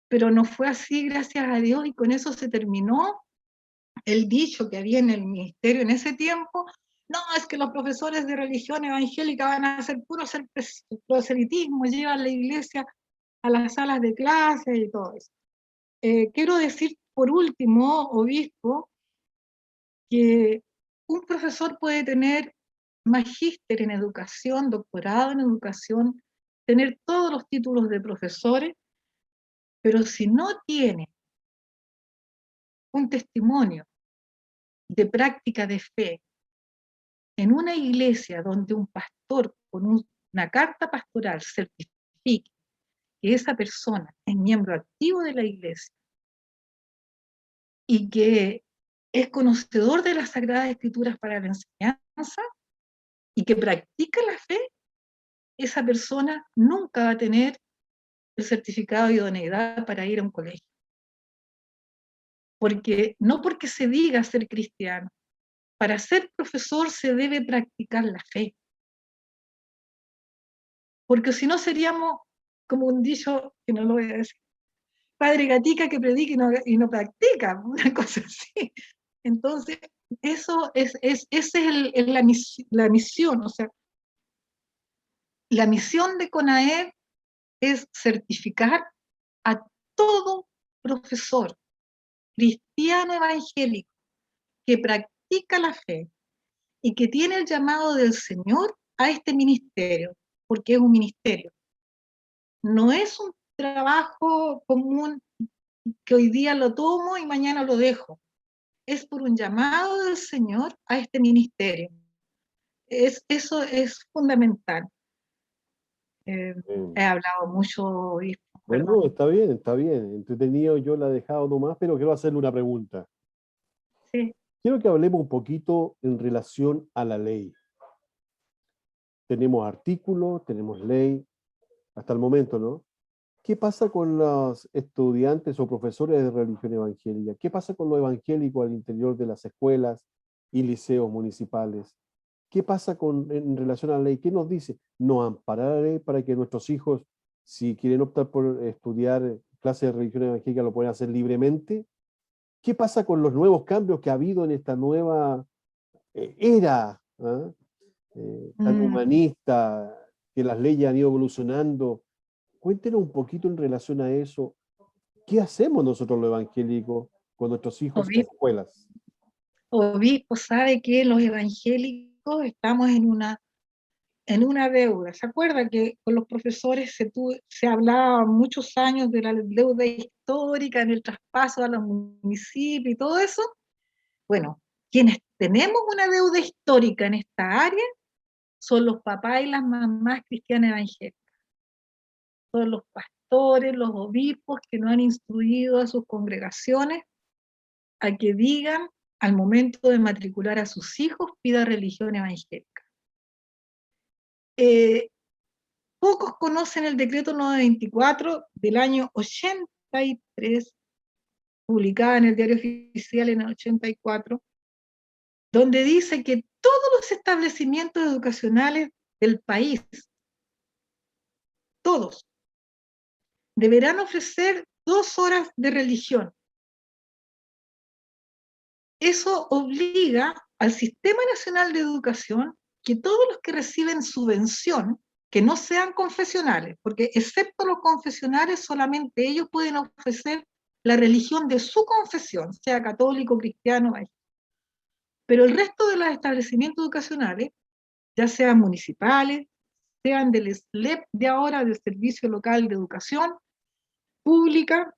pero no fue así, gracias a Dios, y con eso se terminó el dicho que había en el ministerio en ese tiempo: no, es que los profesores de religión evangélica van a hacer puro proselitismo, llevan la iglesia a las salas de clase y todo eso. Quiero decir, por último, obispo, que un profesor puede tener magíster en educación, doctorado en educación, tener todos los títulos de profesores, pero si no tiene un testimonio de práctica de fe en una iglesia donde un pastor con una carta pastoral certifique que esa persona es miembro activo de la iglesia y que es conocedor de las Sagradas Escrituras para la enseñanza y que practica la fe, esa persona nunca va a tener el certificado de idoneidad para ir a un colegio. No porque se diga ser cristiano, para ser profesor se debe practicar la fe. Porque si no seríamos, como un dicho, que no lo voy a decir, padre gatica que predica y no practica, una cosa así. Entonces, esa es la misión, o sea, la misión de CONAED es certificar a todo profesor cristiano evangélico que practica la fe y que tiene el llamado del Señor a este ministerio, porque es un ministerio. No es un trabajo común que hoy día lo tomo y mañana lo dejo. Es por un llamado del Señor a este ministerio. Eso es fundamental. He hablado mucho. Bueno, está bien. Entretenido, yo la he dejado nomás, pero quiero hacerle una pregunta. Sí. Quiero que hablemos un poquito en relación a la ley. Tenemos artículos, tenemos ley, hasta el momento, ¿no? ¿Qué pasa con los estudiantes o profesores de religión evangélica? ¿Qué pasa con los evangélicos al interior de las escuelas y liceos municipales? ¿Qué pasa en relación a la ley? ¿Qué nos dice? ¿Nos amparará la ley para que nuestros hijos, si quieren optar por estudiar clases de religión evangélica, lo puedan hacer libremente? ¿Qué pasa con los nuevos cambios que ha habido en esta nueva era tan humanista, que las leyes han ido evolucionando? Cuéntenos un poquito en relación a eso. ¿Qué hacemos nosotros los evangélicos con nuestros hijos en escuelas? Obispo, sabe que los evangélicos estamos en una deuda. ¿Se acuerda que con los profesores se hablaba muchos años de la deuda histórica en el traspaso a los municipios y todo eso? Bueno, quienes tenemos una deuda histórica en esta área son los papás y las mamás cristianas evangélicas. Son los pastores, los obispos que no han instruido a sus congregaciones a que digan al momento de matricular a sus hijos, pida religión evangélica. Pocos conocen el decreto 924 del año 83, publicada en el Diario Oficial en el 84, donde dice que todos los establecimientos educacionales del país, todos, deberán ofrecer 2 horas de religión. Eso obliga al Sistema Nacional de Educación que todos los que reciben subvención, que no sean confesionales, porque excepto los confesionales, solamente ellos pueden ofrecer la religión de su confesión, sea católico, cristiano, pero el resto de los establecimientos educacionales, ya sean municipales, sean del SLEP de ahora, del Servicio Local de Educación Pública,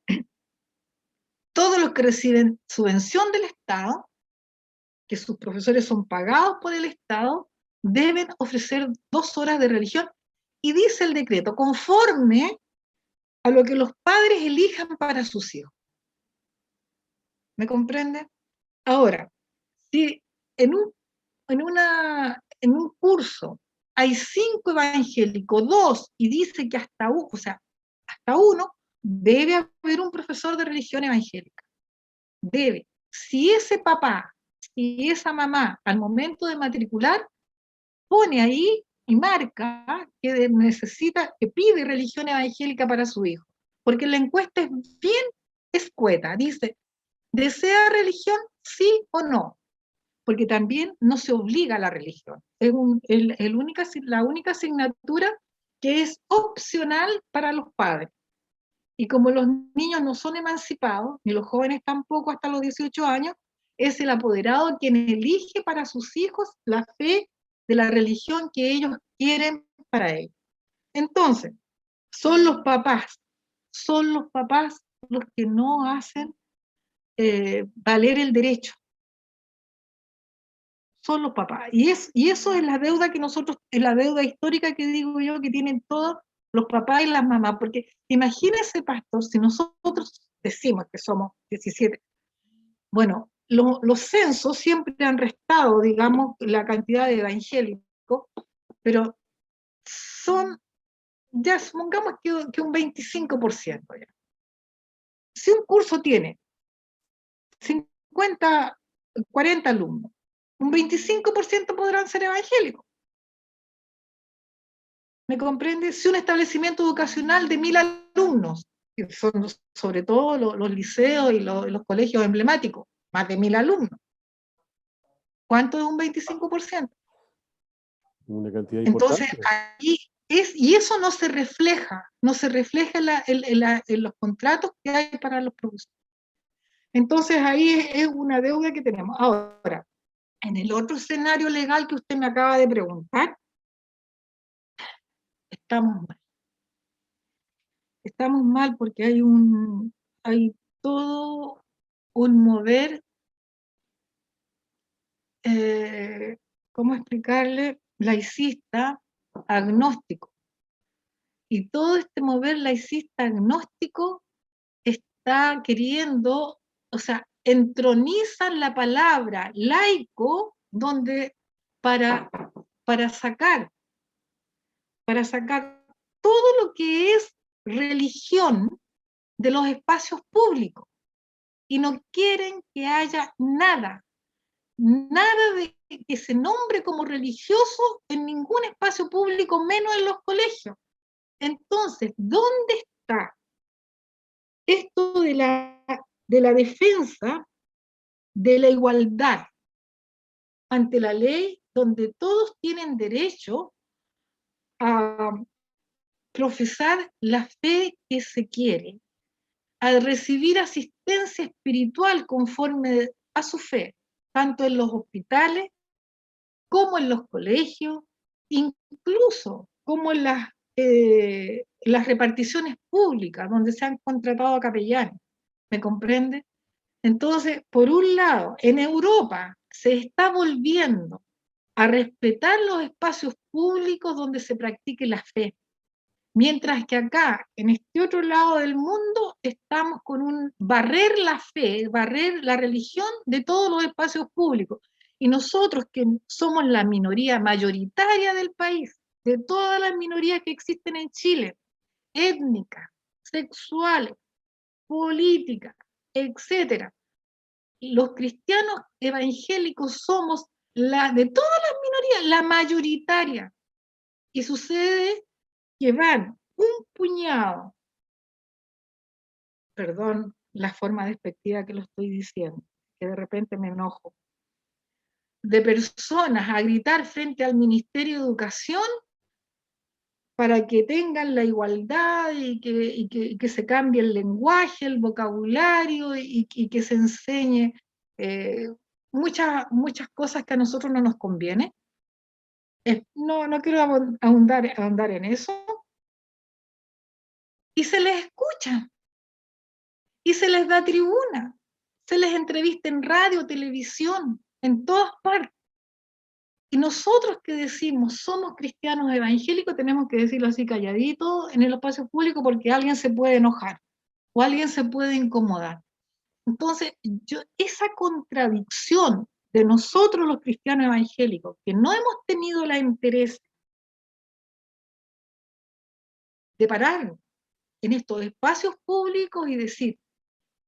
todos los que reciben subvención del Estado, que sus profesores son pagados por el Estado, deben ofrecer 2 horas de religión, y dice el decreto, conforme a lo que los padres elijan para sus hijos. ¿Me comprende? Ahora, si en un curso hay 5 evangélicos, 2, y dice que hasta uno, debe haber un profesor de religión evangélica. Debe. Si ese papá y esa mamá al momento de matricular pone ahí y marca que necesita, que pide religión evangélica para su hijo, porque la encuesta es bien escueta, dice, ¿desea religión? Sí o no, porque también no se obliga a la religión, es la única asignatura que es opcional para los padres. Y como los niños no son emancipados, ni los jóvenes tampoco hasta los 18 años, es el apoderado quien elige para sus hijos la fe de la religión que ellos quieren para ellos. Entonces, son los papás los que no hacen valer el derecho. Son los papás. Y eso es la deuda que nosotros, es la deuda histórica que digo yo que tienen todos los papás y las mamás. Porque imagínense, pastor, si nosotros decimos que somos 17, bueno, los censos siempre han restado, digamos, la cantidad de evangélicos, pero son, ya supongamos que un 25% ya. Si un curso tiene 50, 40 alumnos, un 25% podrán ser evangélicos. ¿Me comprende? Si un establecimiento educacional de 1000 alumnos, que son sobre todo los liceos y los colegios emblemáticos, más de 1000 alumnos, ¿cuánto es un 25%? Una cantidad Entonces, importante. ahí y eso no se refleja en los contratos que hay para los profesores. Entonces, ahí es una deuda que tenemos. Ahora, en el otro escenario legal que usted me acaba de preguntar, estamos mal. Estamos mal porque hay todo un mover, ¿cómo explicarle? Laicista, agnóstico. Y todo este mover laicista, agnóstico, está queriendo, o sea, entronizan la palabra laico donde para, para sacar, para sacar todo lo que es religión de los espacios públicos. Y no quieren que haya nada de que se nombre como religioso en ningún espacio público, menos en los colegios. Entonces, ¿dónde está esto de la defensa de la igualdad ante la ley, donde todos tienen derecho a profesar la fe que se quiere, a recibir asistencia espiritual conforme a su fe, tanto en los hospitales como en los colegios, incluso como en las reparticiones públicas, donde se han contratado a capellanes? ¿Me comprende? Entonces, por un lado, en Europa se está volviendo a respetar los espacios públicos donde se practique la fe, mientras que acá, en este otro lado del mundo, estamos con barrer la fe, barrer la religión de todos los espacios públicos. Y nosotros, que somos la minoría mayoritaria del país, de todas las minorías que existen en Chile, étnicas, sexuales, políticas, etcétera, los cristianos evangélicos somos de todas las minorías, la mayoritaria. Y sucede que van un puñado, perdón la forma despectiva que lo estoy diciendo, que de repente me enojo, de personas a gritar frente al Ministerio de Educación para que tengan la igualdad y que se cambie el lenguaje, el vocabulario y que se enseñe muchas cosas que a nosotros no nos conviene. No quiero ahondar en eso. Y se les escucha, y se les da tribuna, se les entrevista en radio, televisión, en todas partes. Y nosotros que decimos somos cristianos evangélicos tenemos que decirlo así calladito en el espacio público porque alguien se puede enojar o alguien se puede incomodar. Entonces, esa contradicción de nosotros los cristianos evangélicos, que no hemos tenido la interés de parar en estos espacios públicos y decir,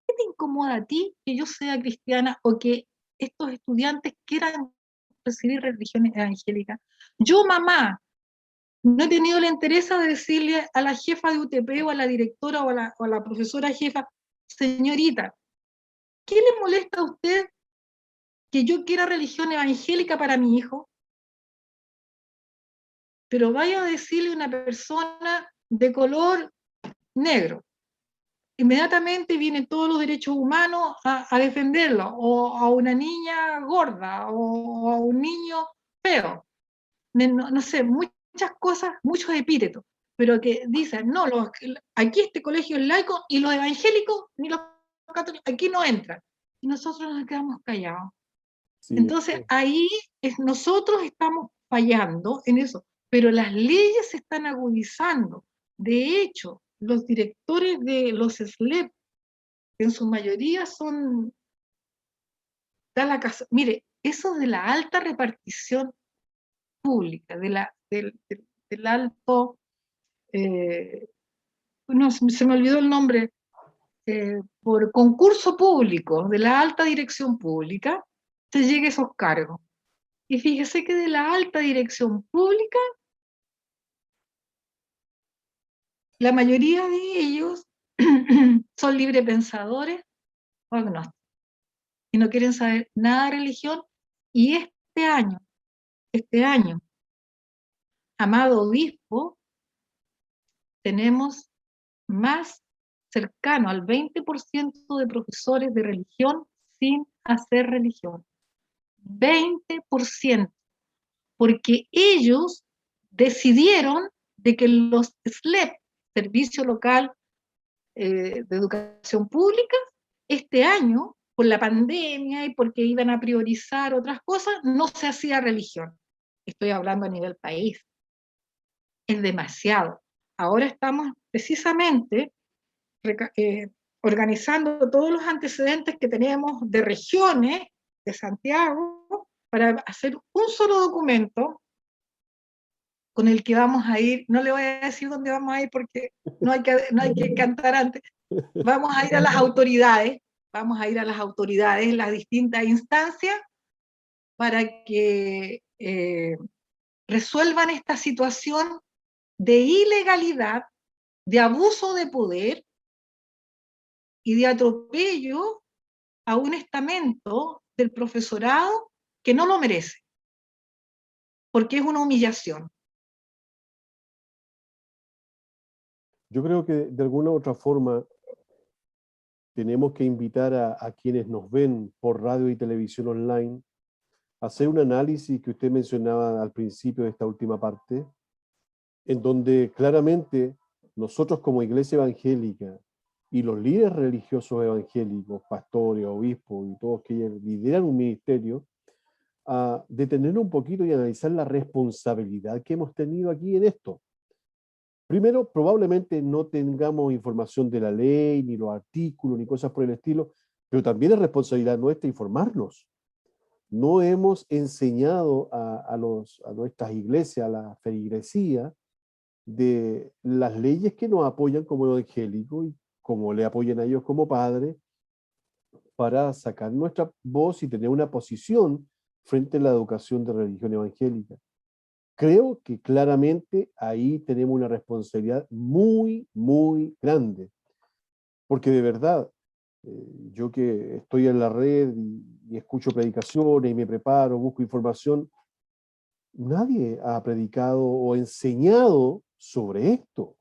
¿qué te incomoda a ti que yo sea cristiana o que estos estudiantes quieran recibir religión evangélica? Yo, mamá, No he tenido la interés de decirle a la jefa de UTP o a la directora o a la profesora jefa, señorita, ¿qué le molesta a usted que yo quiera religión evangélica para mi hijo? Pero vaya a decirle a una persona de color negro, inmediatamente vienen todos los derechos humanos a defenderlo, o a una niña gorda, o a un niño feo, no sé, muchas cosas, muchos epítetos, pero que dicen, no, aquí este colegio es laico y los evangélicos ni los católicos aquí no entran. Y nosotros nos quedamos callados. Sí, Entonces ahí nosotros estamos fallando en eso, pero las leyes se están agudizando. De hecho, los directores de los SLEP, en su mayoría son, mire, eso de la alta repartición pública, del alto, no, se me olvidó el nombre, por concurso público, de la alta dirección pública, se llegue a esos cargos. Y fíjese que de la alta dirección pública, la mayoría de ellos son librepensadores o agnósticos y no quieren saber nada de religión. Y este año, amado obispo, tenemos más cercano al 20% de profesores de religión sin hacer religión. 20%, porque ellos decidieron de que los SLEP, Servicio Local de Educación Pública, este año, por la pandemia y porque iban a priorizar otras cosas, no se hacía religión. Estoy hablando a nivel país. Es demasiado. Ahora estamos precisamente organizando todos los antecedentes que tenemos de regiones de Santiago para hacer un solo documento con el que vamos a ir. No le voy a decir dónde vamos a ir porque no hay que cantar antes. Vamos a ir a las autoridades, en las distintas instancias para que resuelvan esta situación de ilegalidad, de abuso de poder y de atropello a un estamento del profesorado que no lo merece, porque es una humillación. yo creo que de alguna u otra forma tenemos que invitar a quienes nos ven por radio y televisión online a hacer un análisis que usted mencionaba al principio de esta última parte, en donde claramente nosotros como iglesia evangélica y los líderes religiosos evangélicos, pastores, obispos y todos que lideran un ministerio, a detener un poquito y analizar la responsabilidad que hemos tenido aquí en esto. Primero, probablemente no tengamos información de la ley, ni los artículos, ni cosas por el estilo, pero también es responsabilidad nuestra informarnos. No hemos enseñado a nuestras iglesias, a la feligresía, de las leyes que nos apoyan como evangélicos y como le apoyan a ellos como padres, para sacar nuestra voz y tener una posición frente a la educación de religión evangélica. Creo que claramente ahí tenemos una responsabilidad muy, muy grande, porque de verdad, yo que estoy en la red y escucho predicaciones y me preparo, busco información, nadie ha predicado o enseñado sobre esto.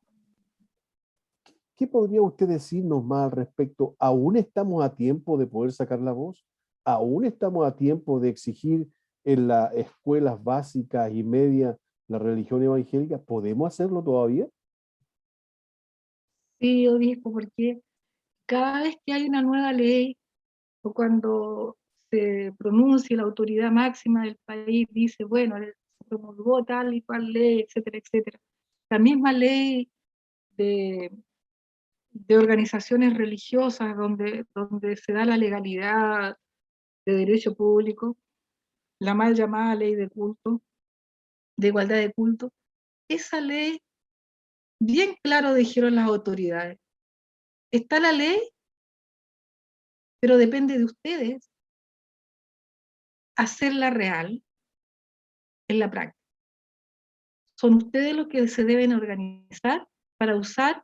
¿Qué podría usted decirnos más al respecto? ¿Aún estamos a tiempo de poder sacar la voz? ¿Aún estamos a tiempo de exigir en las escuelas básicas y medias la religión evangélica? ¿Podemos hacerlo todavía? Sí, obispo, porque cada vez que hay una nueva ley o cuando se pronuncia la autoridad máxima del país, dice, bueno, se promulgó tal y cual ley, etcétera, etcétera. La misma ley de, de organizaciones religiosas donde se da la legalidad de derecho público, la mal llamada ley de culto, de igualdad de culto, esa ley, bien claro dijeron las autoridades, está la ley, pero depende de ustedes hacerla real en la práctica. son ustedes los que se deben organizar para usar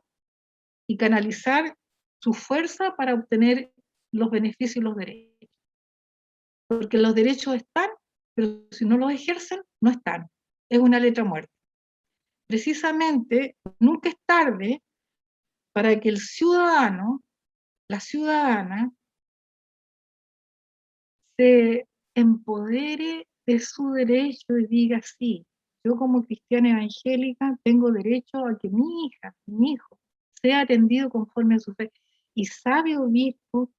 y canalizar su fuerza para obtener los beneficios y los derechos. Porque los derechos están, pero si no los ejercen, no están. Es una letra muerta. Precisamente, nunca es tarde para que el ciudadano, la ciudadana, se empodere de su derecho y diga, sí, yo como cristiana evangélica tengo derecho a que mi hija, mi hijo, sea atendido conforme a su fe. Y sabe obispo,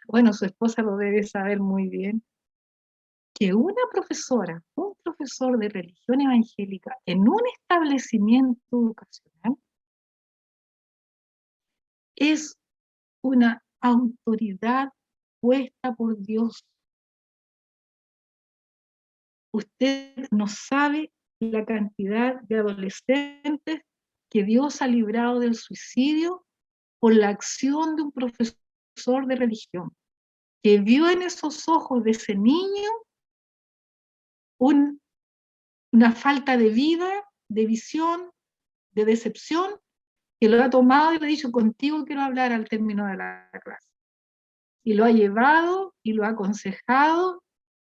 bueno, su esposa lo debe saber muy bien, que una profesora, un profesor de religión evangélica en un establecimiento educacional es una autoridad puesta por Dios. Usted no sabe la cantidad de adolescentes que Dios ha librado del suicidio por la acción de un profesor de religión, que vio en esos ojos de ese niño una falta de vida, de visión, de decepción, que lo ha tomado y le ha dicho, contigo quiero hablar al término de la clase. Y lo ha llevado y lo ha aconsejado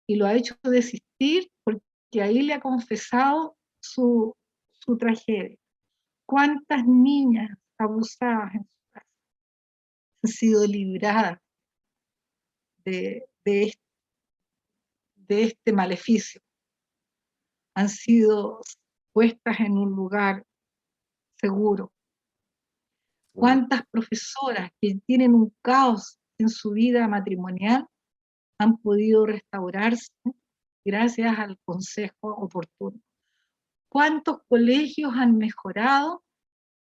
y lo ha hecho desistir porque ahí le ha confesado su tragedia. ¿Cuántas niñas abusadas en su casa han sido libradas de este maleficio? Han sido puestas en un lugar seguro. ¿Cuántas profesoras que tienen un caos en su vida matrimonial han podido restaurarse gracias al consejo oportuno? ¿Cuántos colegios han mejorado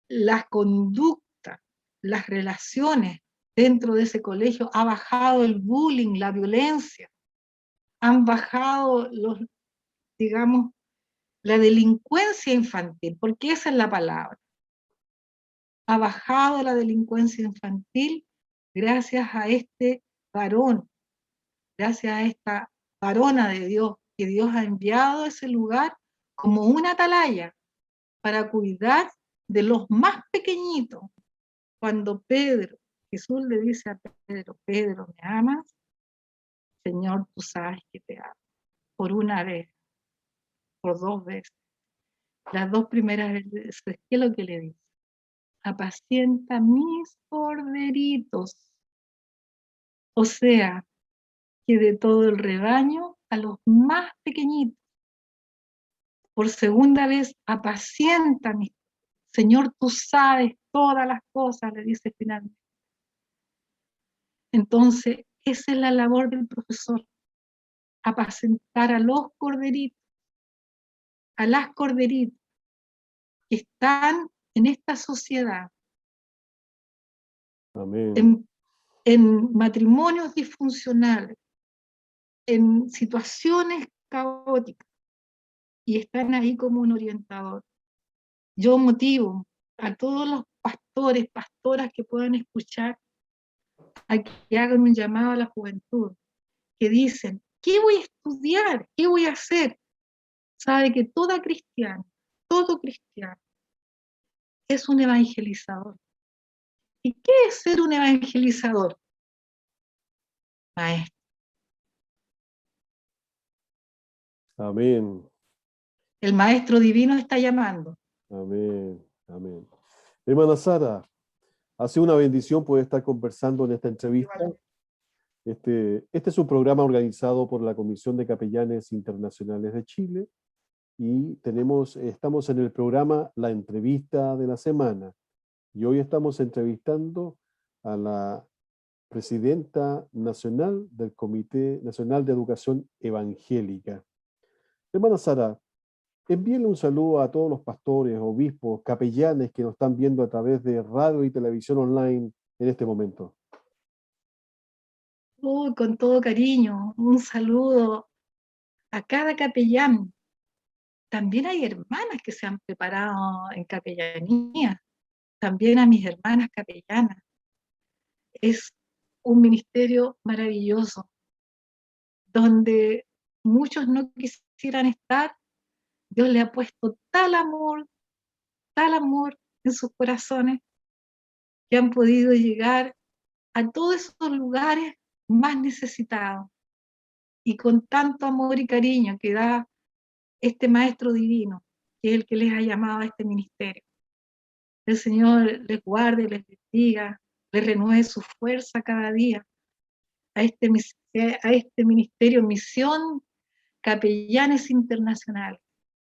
las conductas, las relaciones dentro de ese colegio? Ha bajado el bullying, la violencia, han bajado digamos, la delincuencia infantil, porque esa es la palabra. Ha bajado la delincuencia infantil gracias a este varón, gracias a esta varona de Dios, que Dios ha enviado a ese lugar como una atalaya para cuidar de los más pequeñitos. Cuando Jesús le dice a Pedro, Pedro, ¿me amas? Señor, tú sabes que te amo. Por una vez, por dos veces. Las dos primeras veces, ¿qué es lo que le dice? Apacienta mis corderitos. O sea, que de todo el rebaño a los más pequeñitos. Por segunda vez, apacienta mis. Señor, tú sabes todas las cosas, le dice finalmente. Entonces, esa es la labor del profesor, apacentar a los corderitos, a las corderitas que están en esta sociedad, Amén. en matrimonios disfuncionales, en situaciones caóticas, y están ahí como un orientador. Yo motivo a todos los pastores, pastoras que puedan escuchar, a que hagan un llamado a la juventud, que dicen, ¿qué voy a estudiar? ¿Qué voy a hacer? Sabe que toda cristiana, todo cristiano, es un evangelizador. ¿Y qué es ser un evangelizador? Maestro. Amén. El maestro divino está llamando. Amén. Amén. Hermana Sara, ha sido una bendición poder estar conversando en esta entrevista. Este es un programa organizado por la Comisión de Capellanes Internacionales de Chile y estamos en el programa La Entrevista de la Semana. Y hoy estamos entrevistando a la presidenta nacional del Comité Nacional de Educación Evangélica. Hermana Sara, envíenle un saludo a todos los pastores, obispos, capellanes que nos están viendo a través de radio y televisión online en este momento. Con todo cariño, un saludo a cada capellán. También hay hermanas que se han preparado en capellanía, también a mis hermanas capellanas. Es un ministerio maravilloso, donde muchos no quisieran estar, Dios le ha puesto tal amor en sus corazones que han podido llegar a todos esos lugares más necesitados. Y con tanto amor y cariño que da este Maestro Divino, que es el que les ha llamado a este ministerio. El Señor les guarde, les bendiga, les renueve su fuerza cada día a este ministerio Misión Capellanes Internacionales.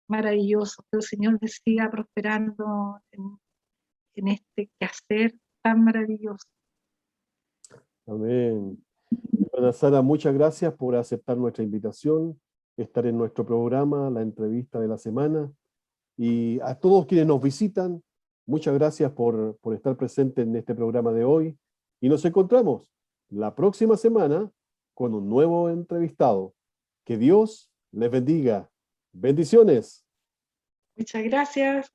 Maravilloso, que el Señor les siga prosperando en este quehacer tan maravilloso. Amén. Hermana Sara, muchas gracias por aceptar nuestra invitación, estar en nuestro programa, la entrevista de la semana. Y a todos quienes nos visitan, muchas gracias por estar presentes en este programa de hoy. Y nos encontramos la próxima semana con un nuevo entrevistado. Que Dios les bendiga. Bendiciones. Muchas gracias.